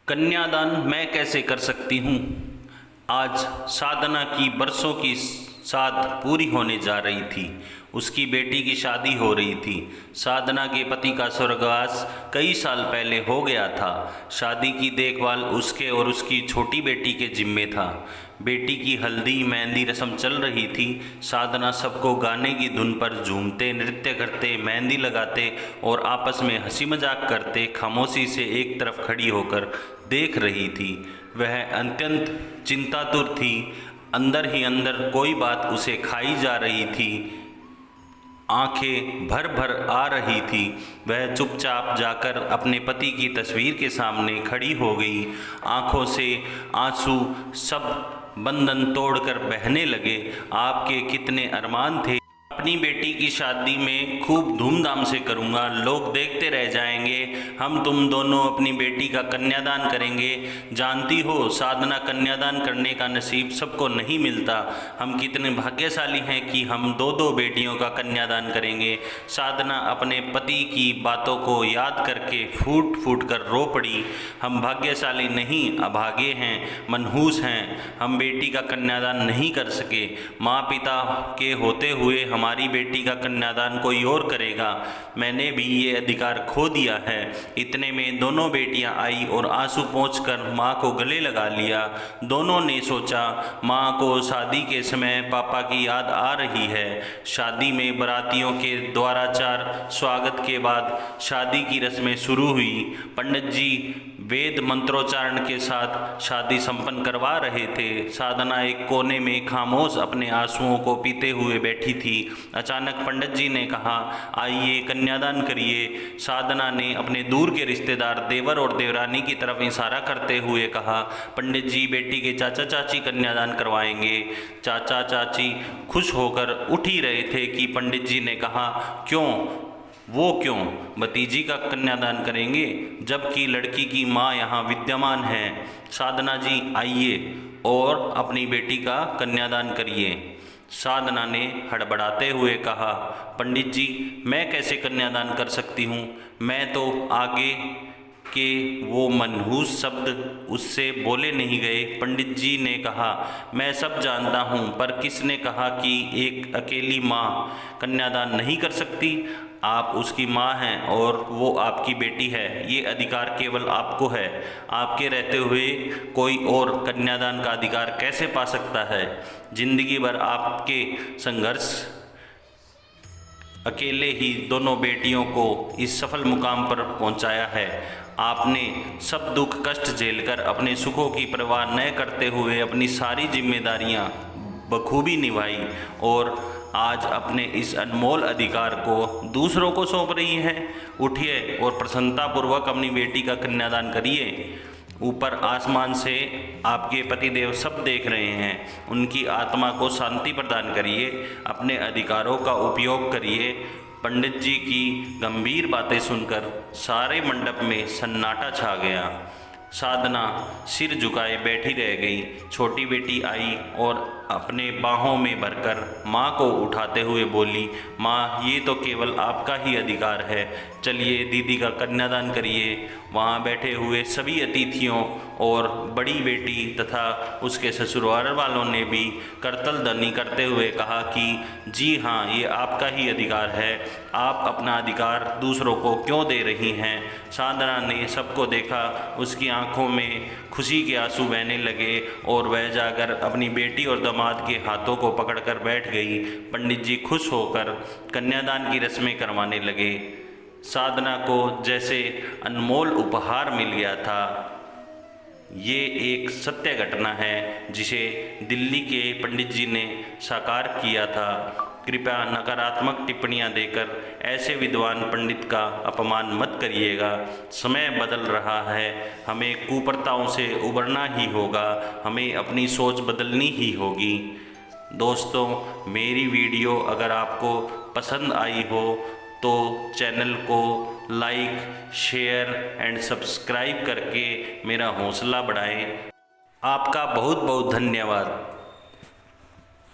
कन्यादान मैं कैसे कर सकती हूँ। आज साधना की बरसों की साथ पूरी होने जा रही थी। उसकी बेटी की शादी हो रही थी। साधना के पति का स्वर्गवास कई साल पहले हो गया था। शादी की देखभाल उसके और उसकी छोटी बेटी के जिम्मे था। बेटी की हल्दी मेहंदी रस्म चल रही थी। साधना सबको गाने की धुन पर झूमते, नृत्य करते, मेहंदी लगाते और आपस में हंसी मजाक करते खामोशी से एक तरफ खड़ी होकर देख रही थी। वह अत्यंत चिंतातुर थी। अंदर ही अंदर कोई बात उसे खाई जा रही थी। आंखें भर भर आ रही थी। वह चुपचाप जाकर अपने पति की तस्वीर के सामने खड़ी हो गई। आंखों से आंसू सब बंधन तोड़कर बहने लगे। आपके कितने अरमान थे। अपनी बेटी की शादी में खूब धूमधाम से करूँगा, लोग देखते रह जाएंगे। हम तुम दोनों अपनी बेटी का कन्यादान करेंगे। जानती हो साधना, कन्यादान करने का नसीब सबको नहीं मिलता। हम कितने भाग्यशाली हैं कि हम दो दो बेटियों का कन्यादान करेंगे। साधना अपने पति की बातों को याद करके फूट फूट कर रो पड़ी। हम भाग्यशाली नहीं, अभागे हैं, मनहूस हैं। हम बेटी का कन्यादान नहीं कर सके। माँ पिता के होते हुए हमारी बेटी का कन्यादान कोई और करेगा। मैंने भी ये अधिकार खो दिया है। इतने में दोनों बेटियां आई और आंसू पोंछकर माँ को गले लगा लिया। दोनों ने सोचा माँ को शादी के समय पापा की याद आ रही है। शादी में बारातियों के द्वाराचार स्वागत के बाद शादी की रस्में शुरू हुई। पंडित जी वेद मंत्रोच्चारण के साथ शादी संपन्न करवा रहे थे। साधना एक कोने में खामोश अपने आंसुओं को पीते हुए बैठी थी। अचानक पंडित जी ने कहा, आइए कन्यादान करिए। साधना ने अपने दूर के रिश्तेदार देवर और देवरानी की तरफ इशारा करते हुए कहा, पंडित जी बेटी के चाचा चाची कन्यादान करवाएंगे। चाचा चाची खुश होकर उठ ही रहे थे कि पंडित जी ने कहा, क्यों, वो क्यों, भतीजी का कन्यादान करेंगे, जबकि लड़की की माँ यहाँ विद्यमान है। साधना जी आइए और अपनी बेटी का कन्यादान करिए। साधना ने हड़बड़ाते हुए कहा, पंडित जी मैं कैसे कन्यादान कर सकती हूँ। मैं तो आगे के वो मनहूस शब्द उससे बोले नहीं गए। पंडित जी ने कहा, मैं सब जानता हूँ, पर किसने कहा कि एक अकेली माँ कन्यादान नहीं कर सकती। आप उसकी माँ हैं और वो आपकी बेटी है। ये अधिकार केवल आपको है। आपके रहते हुए कोई और कन्यादान का अधिकार कैसे पा सकता है। जिंदगी भर आपके संघर्ष अकेले ही दोनों बेटियों को इस सफल मुकाम पर पहुंचाया है। आपने सब दुख कष्ट झेलकर अपने सुखों की परवाह न करते हुए अपनी सारी जिम्मेदारियां बखूबी निभाई और आज अपने इस अनमोल अधिकार को दूसरों को सौंप रही हैं। उठिए और प्रसन्नतापूर्वक अपनी बेटी का कन्यादान करिए। ऊपर आसमान से आपके पतिदेव सब देख रहे हैं। उनकी आत्मा को शांति प्रदान करिए। अपने अधिकारों का उपयोग करिए। पंडित जी की गंभीर बातें सुनकर सारे मंडप में सन्नाटा छा गया। साधना सिर झुकाए बैठी रह गई। छोटी बेटी आई और अपने बाहों में भरकर माँ को उठाते हुए बोली, माँ ये तो केवल आपका ही अधिकार है। चलिए दीदी का कन्यादान करिए। वहाँ बैठे हुए सभी अतिथियों और बड़ी बेटी तथा उसके ससुराल वालों ने भी करतल ध्वनि करते हुए कहा कि जी हाँ, ये आपका ही अधिकार है। आप अपना अधिकार दूसरों को क्यों दे रही हैं। साधना ने सबको देखा। उसकी आंखों में खुशी के आंसू बहने लगे और वह जाकर अपनी बेटी और दामाद के हाथों को पकड़कर बैठ गई। पंडित जी खुश होकर कन्यादान की रस्में करवाने लगे। साधना को जैसे अनमोल उपहार मिल गया था। ये एक सत्य घटना है जिसे दिल्ली के पंडित जी ने साकार किया था। कृपया नकारात्मक टिप्पणियां देकर ऐसे विद्वान पंडित का अपमान मत करिएगा। समय बदल रहा है। हमें कुप्रथाओं से उबरना ही होगा। हमें अपनी सोच बदलनी ही होगी। दोस्तों, मेरी वीडियो अगर आपको पसंद आई हो तो चैनल को लाइक, शेयर एंड सब्सक्राइब करके मेरा हौसला बढ़ाएं। आपका बहुत बहुत धन्यवाद।